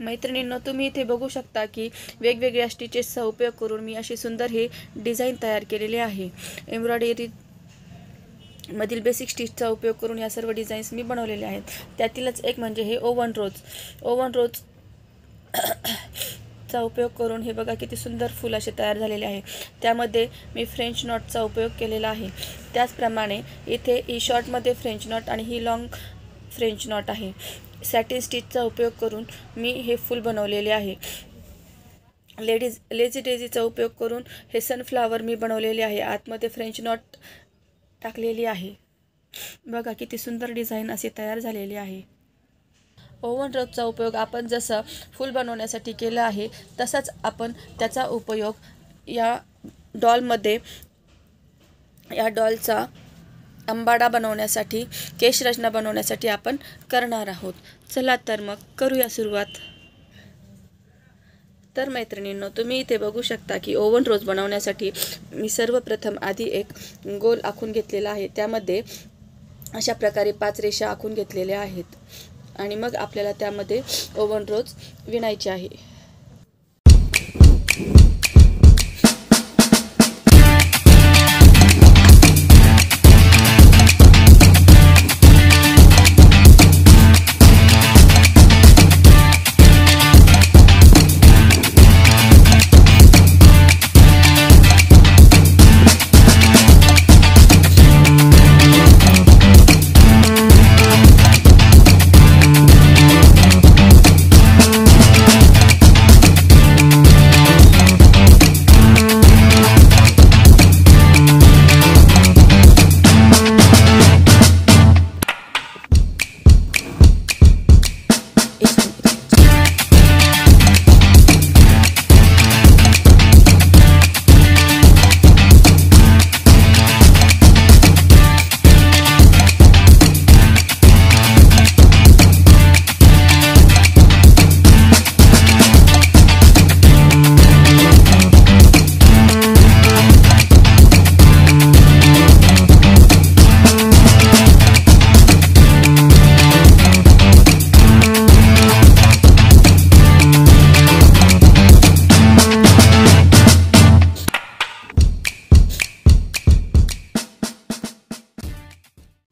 मैत्रिणींनो, तुम्ही इथे बघू शकता की वेगवेगळ्या स्टिचेसचा उपयोग करून मी अशी सुंदर हे डिझाईन तयार केलेले आहे। एम्ब्रॉयडरी मधील बेसिक स्टिचचा उपयोग करून या सर्व डिझाईन्स मी बनवलेले आहेत। त्यातीलच एक म्हणजे हे ओव्हन रोज चा उपयोग करून हे बघा किती सुंदर फूल असे तयार झालेले आहे। त्यामध्ये मी फ्रेंच नॉटचा उपयोग केलेला आहे। त्याचप्रमाणे इथे ही शॉर्टमध्ये फ्रेंच नॉट आणि ही लॉंग फ्रेंच नॉट आहे। सॅटिन स्टिचचा उपयोग करून मी हे फूल बनवलेले आहे। लेझी डेझीचा उपयोग करून हे सनफ्लावर मी बनवलेले आहे। आतमध्ये फ्रेंच नॉट टाकलेली आहे। बघा किती सुंदर डिझाईन असे तयार झालेली आहे। ओव्हन रोजचा उपयोग आपण जसं फूल बनवण्यासाठी केला आहे तसाच आपण त्याचा उपयोग या डॉलचा अंबाडा बनवण्यासाठी, केशरचना बनवण्यासाठी आपण करणार आहोत। चला तर मग करूया सुरुवात। तर मैत्रिणींनो, तुम्ही इथे बघू शकता की ओव्हन रोज बनवण्यासाठी मी सर्वप्रथम आधी एक गोल आखून घेतलेला आहे। त्यामध्ये अशा प्रकारे 5 रेषा आखून घेतलेल्या आहेत आणि मग आपल्याला त्यामध्ये ओव्हन रोज विणायचे आहे।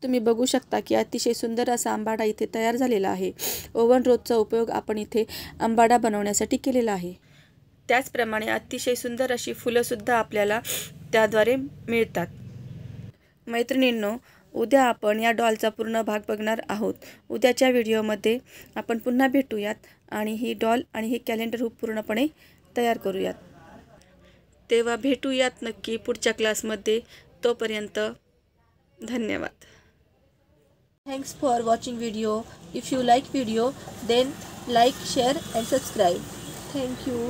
तुम्ही बघू शकता की अतिशय सुंदर असा आंबाडा इथे तयार झालेला आहे। ओव्हन रोजचा उपयोग आपण इथे आंबाडा बनवण्यासाठी केलेला आहे। त्याचप्रमाणे अतिशय सुंदर अशी फुलं सुद्धा आपल्याला त्याद्वारे मिळतात। मैत्रिणींनो, उद्या आपण या डॉलचा पूर्ण भाग बघणार आहोत। उद्याच्या व्हिडिओमध्ये आपण पुन्हा भेटूयात आणि ही डॉल आणि हे कॅलेंडर हुक पूर्णपणे तयार करूयात। तेव्हा भेटूयात नक्की पुढच्या क्लासमध्ये। तोपर्यंत धन्यवाद। Thanks for watching video. If you like video, then like, share and subscribe. Thank you.